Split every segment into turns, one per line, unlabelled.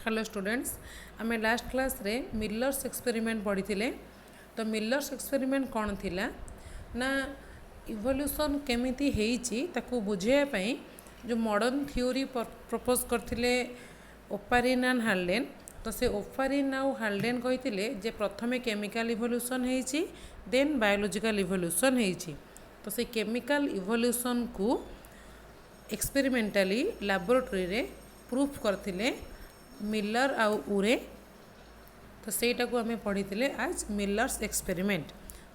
Hello students आमे last class रे millers experiment पढ़ी थिले। तो मिलर्स एक्सपेरिमेंट कौन थिला ना इवोल्यूशन केमिति हेइची ताकू बुझेया पई जो मॉडर्न थ्योरी प्रपोज करथिले ओपारिन एंड हाल्डेन। तो से ओपारिन आउ हाल्डेन कहिथिले जे प्रथमे केमिकल इवोल्यूशन हेइची देन बायोलॉजिकल इवोल्यूशन हेइची। तो से केमिकल इवोल्यूशन को एक्सपेरिमेंटली लैबोरेटरी रे प्रूफ करथिले मिलर आउ उरे। तो सेटा को आमे पढ़ी थिले आज मिलर्स एक्सपेरिमेंट।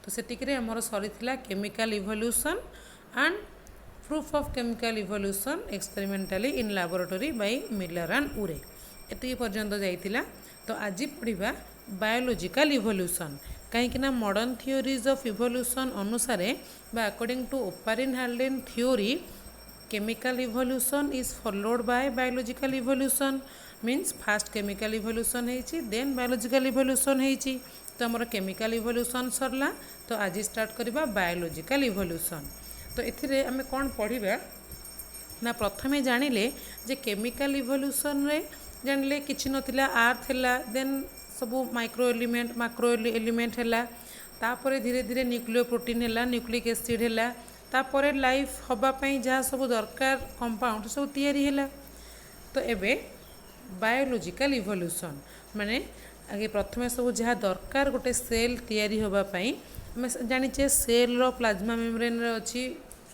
तो सेतिकरे हमर सरी थिला chemical evolution and proof of chemical evolution experimentally in laboratory by Miller and Urey एति पर्यंत जाइतिला। तो आज पढ़िबा बायोलॉजिकल इवोल्यूशन कहीं ना मॉडर्न थियोरीज ऑफ इवोल्यूशन अनुसार बा according to Oparin Haldane theory chemical evolution is followed by biological evolution means first chemical evolution ହେଇଛି then biological evolution ହେଇଛି। तो हमर chemical evolution सरला तो आज स्टार्ट करबा biological evolution। तो एथिरे हमें कोन पढ़िबा ना प्रथमे जानिले जे chemical evolution रे जानिले किछि नथिला आर थिला देन सब माइक्रो एलिमेंट मैक्रो एलिमेंट हैला तापरे धीरे धीरे न्यूक्लियो प्रोटीन हैला न्यूक्लिक एसिड हैला तापरे लाइफ हवा पई जहाँ सब दरकार कंपाउंड सब तैयारी हैला। तो एबे बायोलॉजिकल इवोल्यूशन माने आगे प्रथमे सब जहाँ दरकार गोटे सेल तैयारी हवा पई हम जानिचे सेल रो प्लाज्मा मेम्ब्रेन रे अछि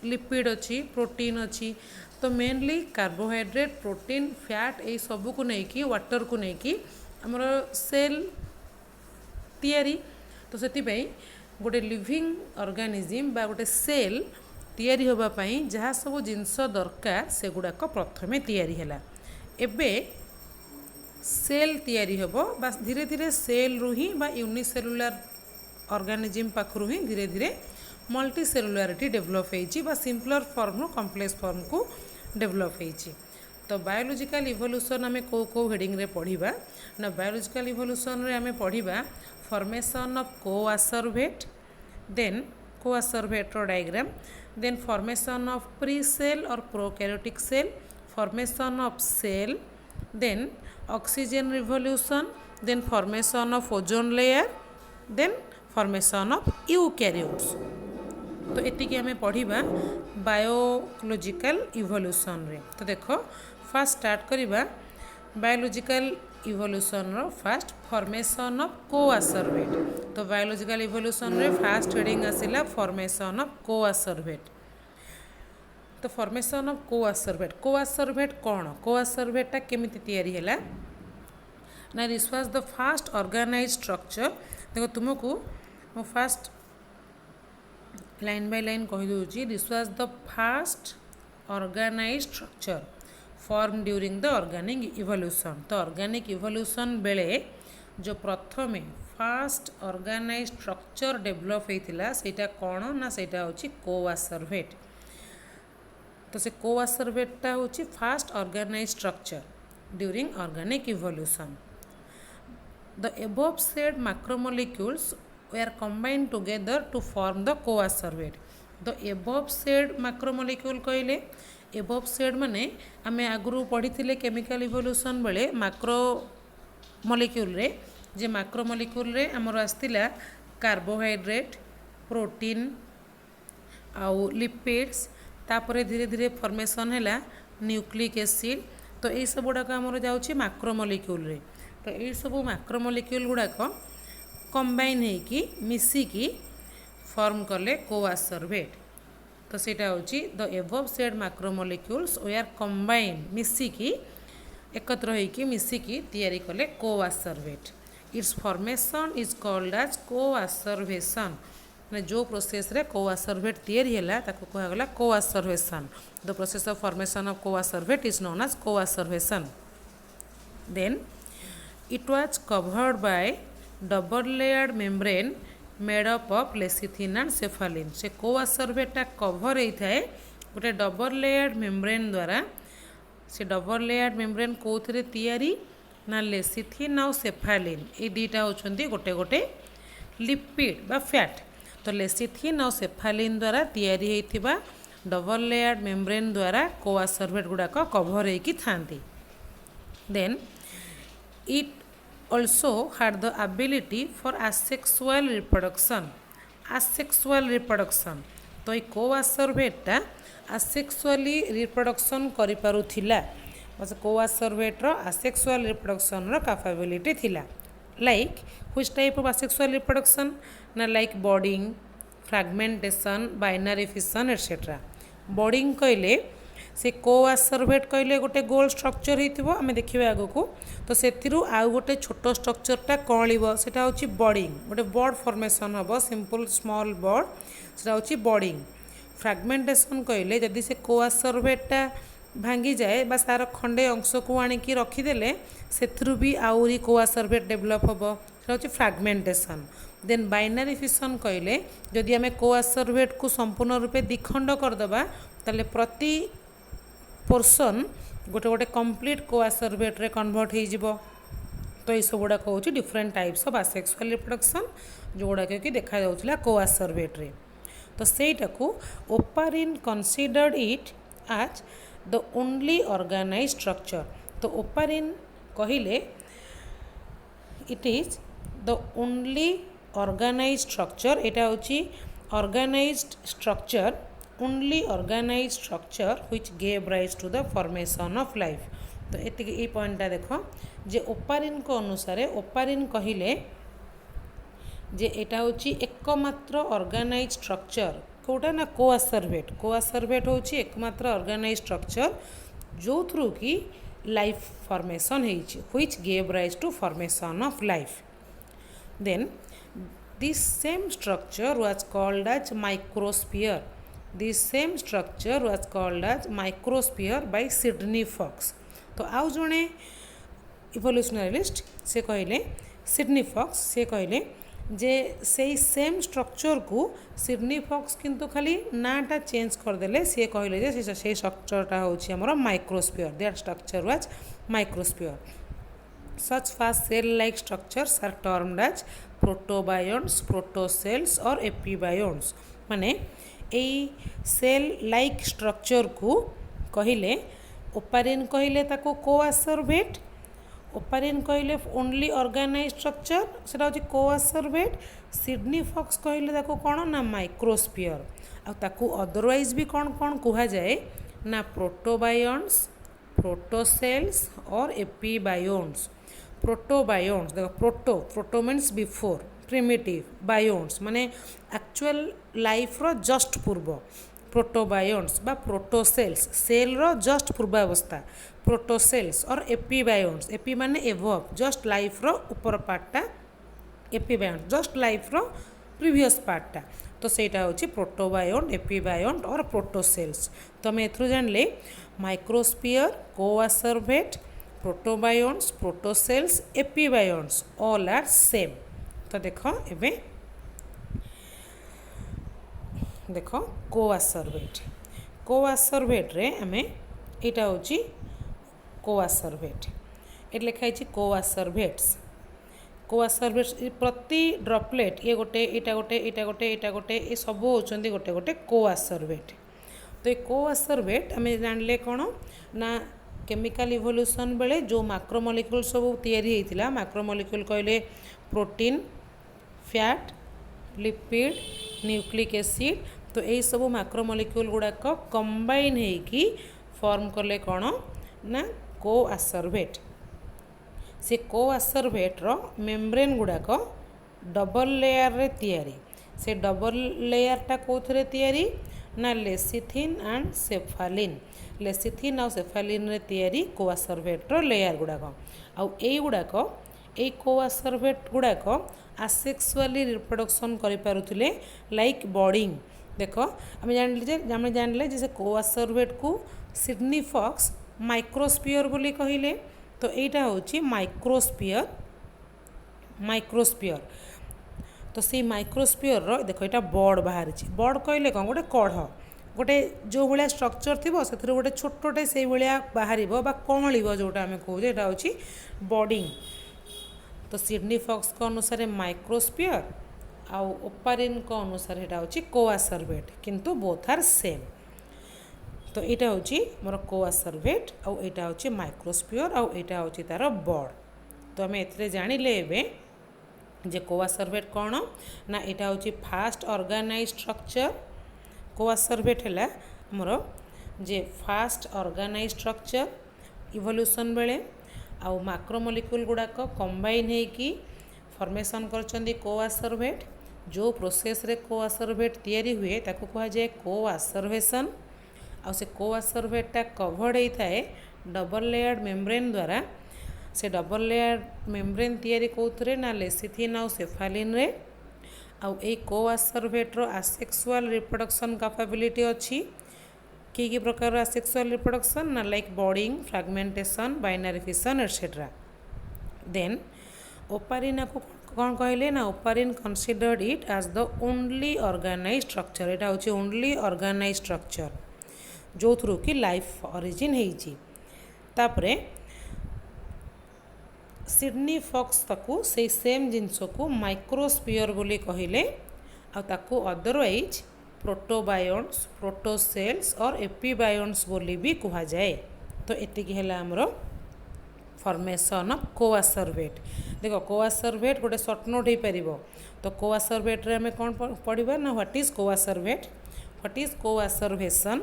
लिपिड अछि प्रोटीन अछि। तो मेनली कार्बोहाइड्रेट प्रोटीन फैट ए सब को नहीं कि वाटर को नहीं कि हमर सेल तैयारी। तो सेति पई गोटे लिविंग ऑर्गेनिज्म बा गोटे सेल तैयारी होबा पई जहाँ सब जिनस दरकार से गुड़ाक प्रथमे तैयारी हैला। एबे सेल तैयारी होबो बस धीरे धीरे सेल रु ही बा यूनिसेलुलर ऑर्गेनिज्म पाखरु ही धीरे धीरे मल्टी सेलुलारिटी डेवलप होईची बा सिंपलर फॉर्म रो कॉम्प्लेक्स फॉर्म को डेवलप होईची। तो बायोलॉजिकल इवोल्यूशन हमें को हेडिंग रे पढ़िबा ना बायोलॉजिकल इवोल्यूशन रे हमें पढ़िबा formation of coacervate then coacervate रो diagram then formation of pre cell और prokaryotic cell formation of cell then oxygen revolution then formation of ozone layer then formation of eukaryotes. तो एतिकी हमें पढ़िबा बायोलॉजिकल इवोल्यूशन रे। तो देखो फास्ट स्टार्ट करिबा बायोलॉजिकल इवोल्यूशन रो फास्ट फॉर्मेशन ऑफ कोआसर्वेट। तो बायोलॉजिकल इवोल्यूशन रे फास्ट हेडिंग आसिला फॉर्मेशन ऑफ कोआसर्वेट। तो फॉर्मेशन ऑफ कोआसर्वेट कौन कोआसर्वेटा केमिति तैयारी हैला ना this was the first organised structure. देखो तुमको मो फास्ट लाइन बाय लाइन कहि दोची this was the first organised structure form during the organic evolution. तो ऑर्गेनिक इवोल्यूशन बेले जो प्रथमे फास्ट ऑर्गेनाइज्ड स्ट्रक्चर डेवलप होइतिला सेटा कोन ना सेटा होची कोआसर्वेट। तो से कोआसर्वेटा होची first organised structure during organic evolution. The above said macromolecules were combined together to form the coacervate। the above said macromolecule कहले above said माने आमे आगुरु पढ़ी थिले केमिकल इवोल्यूशन बेले मैक्रो मॉलिक्यूल रे जे मैक्रो मॉलिक्यूल रे हमर आस्तिला कार्बोहाइड्रेट प्रोटीन आउ लिपिड्स तापरे धीरे धीरे फॉर्मेशन हैला न्यूक्लिक एसिड। तो ये सब गुड़ाक आमर जाउची मैक्रो मॉलिक्यूल रे। तो ये सब मैक्रो मॉलिक्यूल गुड़ाक कंबाइन हेकी मिसिकी फॉर्म कले कोआसर्वेट। तो सेटा होची the above said macro molecules we are combine मिसिकी एकत्र होइकी मिसिकी तैयारी कले coacervate. It's formation is called as coacervation. जो प्रोसेस रे कोआसर्वेट तैयारी हैला ताको कहा गला coacervation. The process of formation of coacervate is known as coacervation. Then it was covered by double layered membrane made up of lecithin and cephalin। से कोआसर्वेटा cover होता है गोटे डबल लेयर्ड मेम्ब्रेन द्वारा। से डबल लेयर्ड मेम्ब्रेन कौन तैयारी ना lecithin आउ सेफालिन ये दुईटा होचंदी गोटे गोटे लिपिड बा फैट। तो लेसिथिन आउ सेफालिन द्वारा तैयारी होइथिबा डबल लेयर्ड मेम्ब्रेन द्वारा कोआसर्वेट गुड़ाक कवर होइकी थांती। Then It also had the ability for asexual reproduction. Asexual reproduction. तो ये कोआसर्वेटा asexually reproduction करिपारुथिला बस कोआसर्वेटर asexual reproduction रो कैपेबिलिटी थिला like which type of asexual reproduction ना like budding fragmentation binary fission etc. budding कहले से कोआसर्वेट कहले गोटे गोल स्ट्रक्चर होइतिबो आमे देखिबा आगो को तो सेथिरु आउ गोटे छोटो स्ट्रक्चरटा कळिबो सेटा होची बडिंग गोटे बड फॉर्मेशन हबो सिंपल स्मॉल बड सेटा होची बडिंग फ्रैगमेंटेशन कहले जदि से कोआसर्वेटटा भांगी जाए बा सार खंडे अंश को आनिकी रखिदेले सेथिरु भी आउरी कोआसर्वेट डेभलप हबो सेटा होची फ्रैगमेंटेशन देन बाइनरी फिशन कहले जदि आमे कोआसर्वेट को संपूर्ण रूपे द्विखंड करदबा ताले प्रति पोर्सन गोटे गोटे कंप्लीट कोआसर्वेट रे कन्वर्ट हो जिवो तो ये सब गुड़ा हूँ different types of asexual reproduction जो गुड़ा कि देखा जाउथला कोआसर्वेट रे तो सेटा को Oparin considered it as the only organize structure तो ओपारिन कहिले it is the only organize structure एटा होची organized structure only organized structure which gave rise to the formation of life तो ये पॉइंटा देख जे ओपारिन को अनुसार ओपारिन कहिले जे एटा होची एकमात्र ऑर्गेनाइज स्ट्रक्चर कोटा ना कोआसर्वेट होची एकमात्र ऑर्गेनाइज स्ट्रक्चर जो थ्रू की लाइफ फॉर्मेशन होईची which gave rise to formation of life then this same structure was called as microsphere. This same structure was called as microsphere by Sidney Fox. तो आउ जड़े इवोल्यूशनरिस्ट से कहले सिडनी फॉक्स से कहले जे से सेम स्ट्रक्चर को सिडनी फॉक्स किंतु खाली नाटा चेंज करदेले सी कहले जे से स्ट्रक्चरटा होची हमर microsphere that structure was microsphere such fast cell like structures are termed as protobionts protocells or epibionts माने ए सेल लाइक स्ट्रक्चर को कहिले ओपारिन कहिले ताको कोआसर्वेट ओपारिन कहिले ओनली ऑर्गेनाइज स्ट्रक्चर सेटा होची कोआसर्वेट सिडनी फॉक्स कहिले ताको कोन ना माइक्रोस्फीयर आ ताको अदरवाइज भी कोन कोन कुहा जाए ना प्रोटोबायोन्ट्स प्रोटोसेल्स और एपीबायोन्ट्स प्रोटोबायोन्ट्स देखो प्रोटो मीन्स बिफोर प्रिमिटिव बायोन्ट्स माने एक्चुअल लाइफ रो जस्ट पूर्व प्रोटोबायोन्ट्स बा प्रोटोसेल्स सेल रो जस्ट पूर्वावस्था प्रोटोसेल्स और एपीबायोन्ट्स एपी माने एवब जस्ट लाइफ रो ऊपर पार्टटा एपीबायोन्ट जस्ट लाइफ रो प्रीवियस पार्टटा तो सेटा होची प्रोटोबायोन्ट एपीबायोन्ट और प्रोटोसेल्स तो मैं एथरु जानले माइक्रोस्फीयर कोआसर्वेट प्रोटोबायोन्ट्स प्रोटोसेल्स एपीबायोन्ट्स ऑल आर सेम तो देखो एबे देखो कोआसर्वेट रे आमे एटा होची कोआसर्वेट एट लिखा है कोआसर्वेट्स प्रति ड्रॉपलेट ये गोटे एटा गोटे एटा गोटे एटा गोटे ये सब होचंदी गोटे गोटे कोआसर्वेट तो ये कोआसर्वेट आमे जानले कोन ना केमिकल इवोल्यूशन बेले जो मैक्रोमोलिक्यूल सब तैयारी होइतिला मैक्रोमोलिक्यूल कहले protein fat lipid nucleic acid तो यही सब मैक्रोमोलिक्यूल गुड़ाक कंबाइन होइकी फॉर्म कले कौन ना कोआसर्वेट से कोआसर्वेट रो मेम्ब्रेन गुड़ाक डबल लेयर रे तैयारी से डबल लेयरटा कौथरे तैयारी ना लेसिथिन एंड सेफालिन लेसिथिन और सेफालिन रे तैयारी कोआसर्वेट रो लेयर गुड़ाक आउ एई गुड़ाक ए कोआसर्वेट गुड़ाक आसेक्सुअली रिप्रोडक्शन करिपारुथिले लाइक बॉडिंग देखो आम जानले जे कोआसर्वेट को सिडनी फॉक्स माइक्रोस्फीयर बोली कहिले तो एटा होची माइक्रोस्फीयर तो से माइक्रोस्फीयर रो देखो एटा बॉड बाहर बॉड कहले कौन गोटे कढ़ गोटे जो भाया स्ट्रक्चर थी से गोटे छोटे से भाया बाहर कमल जोटा आम कहे यहाँ हूँ बॉडिंग तो सिडनी फॉक्स को अनुसार माइक्रोस्फीयर आउ ओपारिन को अनुसार यहाँ हूँ कोआसर्वेट किंतु बोथ आर सेम तो यहाँ हूँ मोर कोआसर्वेट आउ यहाँ हूँ माइक्रोस्फीयर आउ यहाँ हूँ तार बॉड तो आम ए जानिले एबे जे कोआ सर्वेट कौन ना यहाँ हूँ फास्ट ऑर्गेनाइज स्ट्रक्चर कोआ सर्वेट है आमर जे फास्ट ऑर्गेनाइज स्ट्रक्चर इवोल्यूशन बेले आउ मैक्रोमोलिक्यूल गुड़ाक कंबाइन होगी फॉर्मेशन करछंदी कोआ सर्वेट जो प्रोसेस रे कोआ सर्वेट तैयारी हुए ताको कहा जाए कोआ सर्वेशन आउ से कोआ सर्वेटा कवर्ड होता है डबल लेयर्ड मेम्ब्रेन द्वारा से डबल लेयर मेम्ब्रेन तैयारी कौथरे ना लेसिथिन आउ सेफालिन रे आउ ए कोआ सर्वेट रो आसेक्सुअल रिप्रोडक्शन कैपेबिलिटी अच्छी कि प्रकार आसेक्सुअल रिप्रोडक्शन ना like budding fragmentation binary fission etcetera then Oparin को कौन कहले ना Oparin considered it as the only organize structure यहाँ हूँ ओनली ऑर्गेनाइज स्ट्रक्चर जो थ्रू कि लाइफ ओरिजिन होईची तापरे सिडनी फॉक्स ताकू से सेम जिनस को माइक्रोस्फीयर बोली कहले आकू अदरवाइज प्रोटोबायोन्स प्रोटोसेल्स और एपीबायोन्स बोली भी कहा जाए तो एतिकी है आमर फॉर्मेशन ऑफ कोआ सर्वेट देखो कोआ सर्वेट गोटे सर्ट नोट हो पार तो कोआ सर्वेट रे आम कौन पढ़ा ना what is coacervate what is coacervation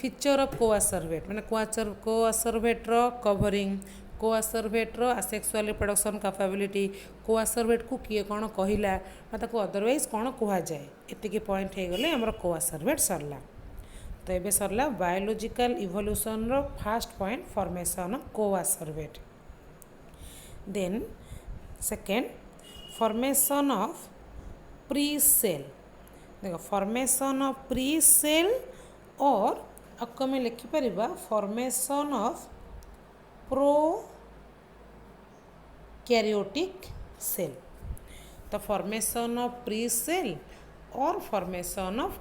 feature of coacervate मैंने कोआ सर्वेट रो कवरिंग कोआ सर्वेट रो asexual reproduction capability coacervate को किए कौन कहला ताको अदरवाइज कौन कह जाए एतिकी पॉइंट हो गले हमर कोआ सर्वेट सरला तो ये सरला बायोलॉजिकल इवोल्यूशन रो first point formation of coacervate then second formation of pre cell देखो फॉर्मेशन ऑफ प्री सेल और आपको आम लिखिपर formation of prokaryotic cell तो फॉर्मेशन ऑफ प्री सेल और फॉर्मेशन ऑफ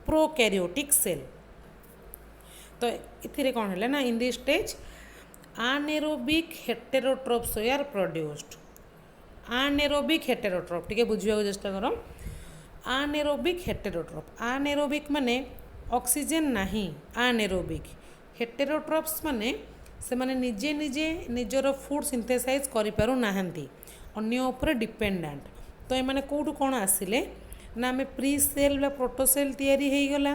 प्रोकैरियोटिक सेल तो इथिरे कौन है ना in this stage anaerobic heterotrophs are produced anaerobic heterotroph टिके बुझिया चेष्टा कर आनेरोबिक हेटेरोट्रोप आनेरोबिक माने ऑक्सीजन नहीं आनेरोबिक हेटेरोट्रोप्स माने से माने निजे निजे निजर फूड सिंथेसाइज करि पारु नाहंती अन्य ऊपर डिपेंडेंट तो ये माने कोठु कोन आसिले ना आम प्री सेल बा प्रोटोसेल तैयारी हो गला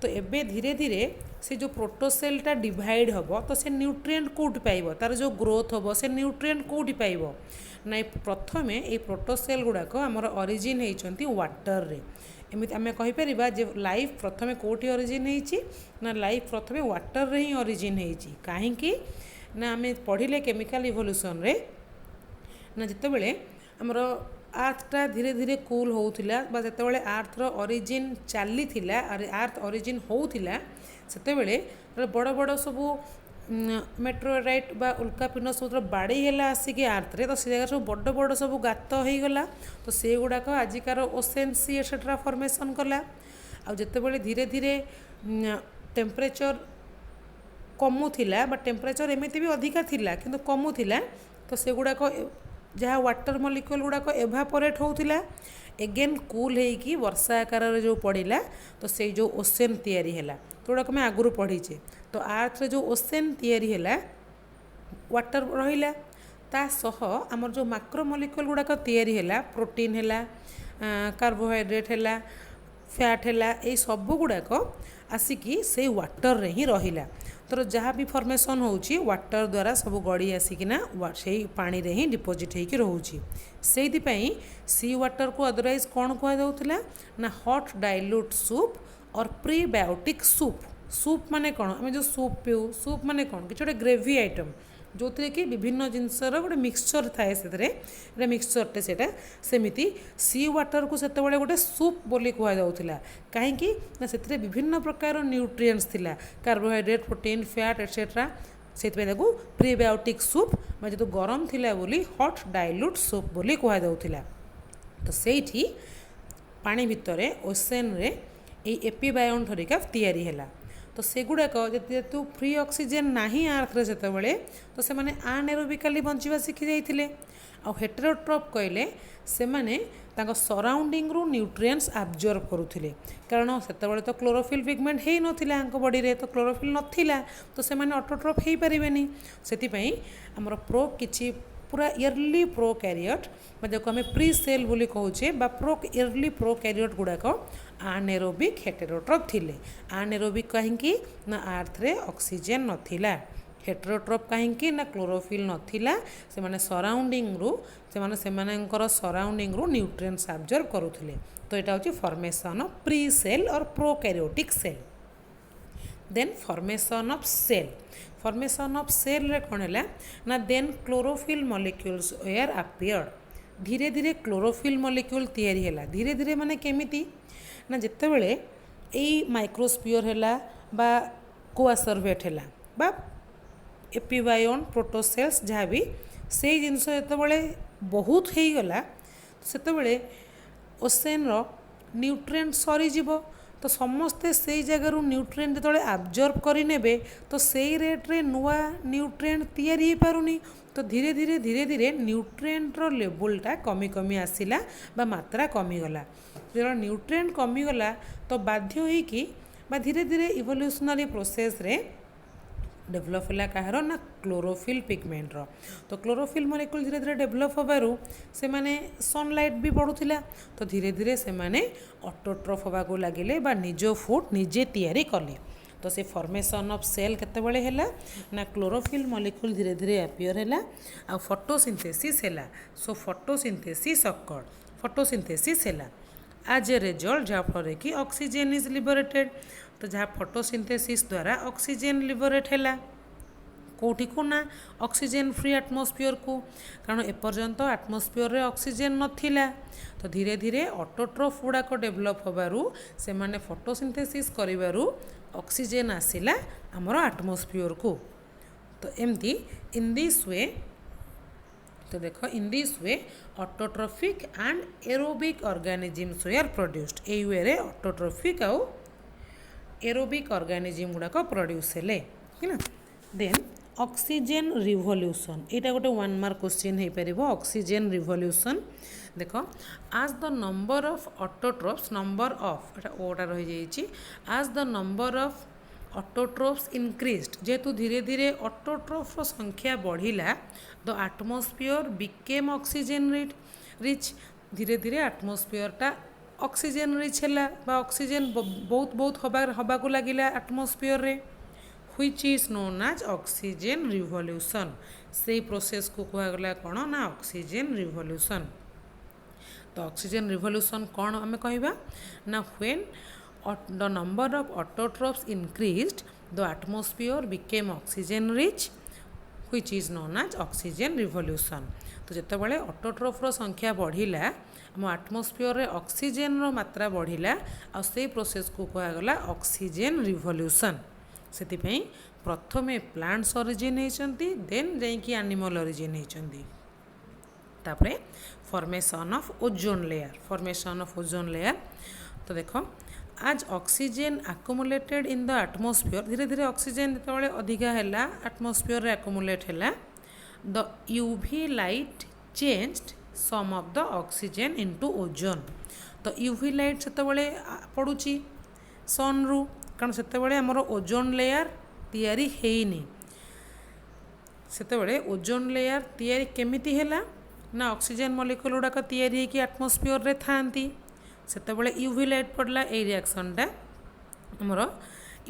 तो एबे धीरे धीरे से जो प्रोटोसेलटा डिवाइड हम तो से न्यूट्रिएंट कौट पाइब तार जो ग्रोथ हम से न्यूट्रिएंट कौटी पाइब ना प्रथम ये प्रोटोसेल गुड़ाक आमर ओरिजिन होती वाटर रे एमती आम कहीपर जे लाइफ प्रथम कौटी ओरिजिन होती ना लाइफ प्रथम वाटर रे ही ओरिजिन होती कहीं ना आम पढ़ले केमिकल इवोल्यूशन रे ना जिते बड़े आमर आर्थटा धीरे धीरे कूल होउथिला बा जेतेबेले आर्थर ओरिजिन चली थिला आर्थ ओरिजिन होउथिला सेतेबेले बड़ बड़ सबू मेट्रोराइट बा उल्कापिंड सब बाड़ी है आसिक आर्थ रे तो से जगह सब बड़ बड़ सब गात हो गला तो से गुड़ाक आजिकार ओसेन सी एटसेट्रा फॉर्मेशन कला आतेबले धीरे धीरे टेम्परेचर कमुला बा टेम्परेचर एमती भी अधिका थिला किंतु कमुला तो से गुड़ाक जहाँ वाटर मलिक्यूल गुड़ाक एभापोरेट होउथिला एगेन कूल होगी वर्षा आकार जो पड़ा तो से जो ओसेन तैयारी है तो गुड़ाक मैं आगु पढ़ीचे तो आर्थ रे जो ओसेन तैयारी है वाटर रहिला ता सह आमर जो मैक्रो मलिक्यूल गुड़ाक तैयारी है प्रोटीन है कार्बोहाइड्रेट है फैट है ये सब गुड़ाक आसिकी से वाटर रे ही रहिला तो जहाँ भी फॉर्मेशन होउची वाटर द्वारा सब गड़ी आसिकिना से पानी रे ही डिपोजिट होकर रोची से सी वाटर को अदरवाइज कौन कहला ना हॉट डाइल्यूट सूप और प्रीबायोटिक सूप माने कौन आम जो सूप पीऊ सूप माने कौन कि ग्रेवी आइटम जो थे कि विभिन्न जिनसर गोटे मिक्सचर थाए से मिक्सचरटे से सेमती सी वाटर को सेतबेले गोटे सूप बोली कहुला कहीं से विभिन्न प्रकार न्यूट्रिएंट्स थिला कार्बोहाइड्रेट प्रोटीन फैट एटसेट्रा से प्रीबायोटिक सूप जो गरम थिला बोली हॉट डाइल्यूट सूप बोली कहुला तो सेठी पानी भितर ओसेन रे एपीबायोन धरिका तैयारी है तो सेगुड़ाक जेहेतु फ्री ऑक्सीजन नाही आर्थरे सेतबेले तो से माने अनएरोबिकली बंचिबा शिखि जाइथिले। आ हेटेरोट्रॉफ कहले से माने तांको सराउंडिंग रु न्यूट्रिएंट्स एब्जॉर्ब करुथिले कारण सेतबेले तो क्लोरोफिल पिगमेंट हेई नथिला आंको बॉडी रे तो क्लोरोफिल नथिला तो से माने ऑटोट्रॉफ हेई परिबेनी सेति पई हमर प्रो किछि पूरा इयरली प्रो कैरियट जो आम प्री सेल बोली कहूचे प्रो इयरली प्रो कैरियट गुड़ाक अनएरोबिक हेटेरोट्रॉफ थिले। अनएरोबिक कहीं ना आर्थरे ऑक्सीजन नथिला, हेटेरोट्रॉफ कहीं ना क्लोरोफिल नथिला से माने सराउंडिंग रु से माने सराउंडिंग रु न्यूट्रिएंट्स एब्जॉर्ब करुथिले। तो यहाँ हूँ फॉर्मेशन ऑफ प्री सेल और prokaryotic cell. Then formation of cell, formation of cell रे कौन है ना then chlorophyll molecules were appeared. धीरे धीरे क्लोरोफिल मॉलिक्यूल तैयारी है धीरे धीरे माने केमिति ना जिते बड़े यही माइक्रोस्फियर है बा कोआसर्वेट है बा एपिबायोन प्रोटोसेल्स जहाँ भी से जिनस जिते बहुत हो गला सेतबेले ओसेन रो न्यूट्रिएंट सरीजीव तो समस्ते से जगार न्यूट्रिएंट जो एब्जॉर्ब करें तो सही रेट्रे नुआ न्यूट्रिएंट तैयारी हो पारुनी तो धीरे धीरे धीरे धीरे न्यूट्रिएंटर लेवलटा कमी कमी आसला बा मात्रा कमीगला। जो न्यूट्रिएंट कमीगला तो बाध्य होइकी बा धीरे धीरे इवोल्यूशनरी प्रोसेस रे डेभलप है कहार ना क्लोरोफिल पिगमेंट रो। तो क्लोरोफिल मॉलिक्यूल धीरे धीरे डेभलप होबारु से माने सनलाइट भी पड़ूला तो धीरे धीरे से माने ऑटोट्रॉफ होगा लगिले बा निज फूड निजे तैयारी कले। तो से फॉर्मेशन ऑफ सेल केतेबेले हैला ना क्लोरोफिल मॉलिक्यूल धीरे धीरे अपियर हैला आ फोटोसिंथेसिस हैला। सो फोटोसिंथेसिस अकर्ड, फोटोसिंथेसिस हैला एज ए रिजल्ट जहाँ फल कि ऑक्सीजन इज लिबरेटेड। तो जहाँ फोटोसिंथेसिस द्वारा ऑक्सीजन लिबरेट हैला कोठी को ना ऑक्सीजन फ्री एटमॉस्फेयर को कारण एपर्यंत एटमॉस्फेयर रे ऑक्सीजन नथिला। तो धीरे धीरे ऑटोट्रॉफ गुड़ाक डेभलप होबारु से माने फोटोसिंथेसिस करिबारु ऑक्सीजन आसिला हमर एटमॉस्फेयर को। तो एमती इन दिस वे तो देखो in this way autotrophic and aerobic organisms were produced. ए वे रे ऑटोट्रॉफिक आउ एरोबिक ऑर्गेनिजम गुड़ाक प्रोड्यूस हेले है ना। देन ऑक्सीजन रिवोल्यूशन यहाँ गोटे 1 मार्क क्वेश्चन हो पार ऑक्सीजन रिवोल्यूशन। देख आज the number of autotrophs number of ओटा रही जाइए आज the number of autotrophs increased जेहेतु धीरे धीरे ऑटोट्रॉफ संख्या बढ़िला the atmosphere became oxygen rich. धीरे धीरे एटमॉस्फेयरटा ऑक्सीजन रिच है ऑक्सीजन बहुत बहुत हवा को लगिला एटमॉस्फेयर रे which is known as oxygen revolution। से प्रोसेस को कहगला कौन ना ऑक्सीजन रिवोल्यूशन। तो ऑक्सीजन रिवोल्यूशन कौन आम कहवा ना when the number of autotrophs increased the atmosphere became oxygen rich which is known as oxygen revolution. तो जितेबाला ऑटोट्रॉफ्र संख्या बढ़िला आम एटमॉस्फेयर रे ऑक्सीजन रो मात्रा बढ़िला आ से प्रोसेस को कहगला ऑक्सीजन रिवोल्यूशन। से प्रथमे प्लांट्स ओरिजिन होती देन जाइकी एनिमल ओरिजिन होती। तापरे formation of ozone layer, formation of ozone layer. तो देखो आज ऑक्सीजन आकुमुलेटेड इन द एटमॉस्फेयर धीरे धीरे ऑक्सीजन जो अधिका है एटमॉस्फेयर रे आकुमुलेट है the UV light changed some of the oxygen into ozone. तो यूवी लाइट से पड़ुची सन रु कारण से आमर ओजोन लेयर तैयारी हेनी से ओजोन लेयर तैयारी केमिति हैला ना ऑक्सीजन मॉलिक्यूल गुड़ाक तैयारी होकि एटमॉस्फेयर रे थांती से यूवी लाइट पड़ला ए रिएक्शनटा आमर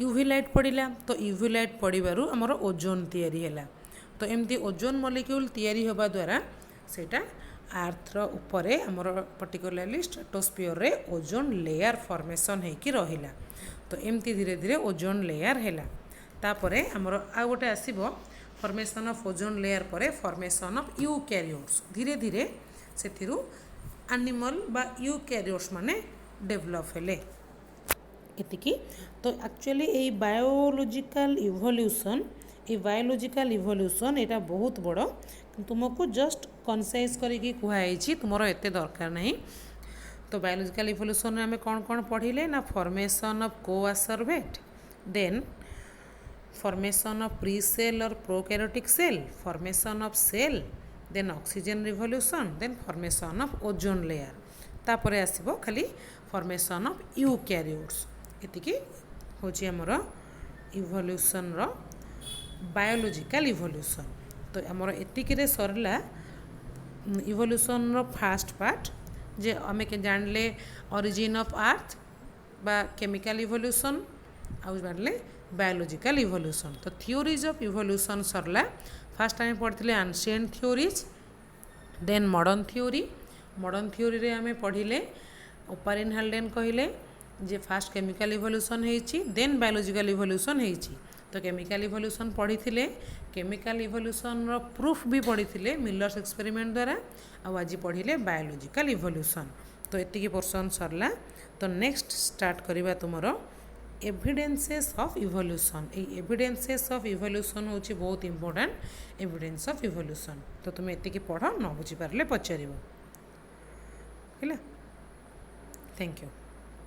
यूवी लाइट पड़िला तो यूवी लाइट पड़िबारु आमर ओजोन तैयारी हैला। तो एमती ओजोन मॉलिक्यूल तैयारी होबा द्वारा सेटा आर्थर उपरे आमर पर्टिकुलरली स्ट्रेटोस्फियर रे ओजोन लेयर फॉर्मेशन होकि रहिला। तो एमती धीरे धीरे ओजोन लेयर हैला। तापरे आमर आ गोटे आसीबो फॉर्मेशन ऑफ ओजोन लेयर परे फॉर्मेशन ऑफ यूकैरियोट्स धीरे धीरे सेथिरु एनिमल बा यूकैरियोट्स माने डेभलप हेले एतिकी। तो एक्चुअली ए बायोलॉजिकल इवोल्यूशन एटा बहुत बड़ तुमको जस्ट कनसाइज करिकी कुहाई तुमर एते दरकार नहीं। तो बायोलॉजिकल इवोल्यूशन में आम कौन कौन पढ़िले ना formation of coacervate, then formation of pre-cell or prokaryotic cell, formation of cell, then oxygen revolution, then formation of ozone layer. तापरे आसीबो खाली formation of eukaryotes. एतिकी होची हमर इवोल्यूशन रो बायोलॉजिकल इवोल्यूशन. तो हमर एतिकी रे सरला इवोल्यूशन रो फर्स्ट पार्ट जे आमे के जानले ओरिजिन ऑफ अर्थ बा केमिकल इवोल्यूशन आउ जानले बायोलॉजिकल इवोल्यूशन. तो थ्योरीज ऑफ इवोल्यूशन सरला. फास्ट आम पढ़ी ancient theories, then modern theory. Modern theory रे आम पढ़िले ओपारिन हाल्डेन कहले जे फास्ट केमिकल इवोल्यूशन होईची, देन बायोलॉजिकल इवोल्यूशन होईची. तो केमिकल इवोल्यूशन पढ़ी थे, केमिकल इवोल्यूशन रो प्रूफ भी पढ़ी थे मिलर्स एक्सपेरिमेंट द्वारा. आज पढ़िले बायोलॉजिकल इवोल्यूशन. तो एतिकी पोर्सन सरला. तो नेक्स्ट स्टार्ट करवा तुमरो एविडेंसेस ऑफ इवोल्यूशन. ये एविडेंसेस ऑफ इवोल्यूशन होची बहुत इंपोर्टेंट एविडेंस ऑफ इवोल्यूशन. तो तुम एतिकी पढ़, न बुझी पारले पचारिबो. हैला. Thank you.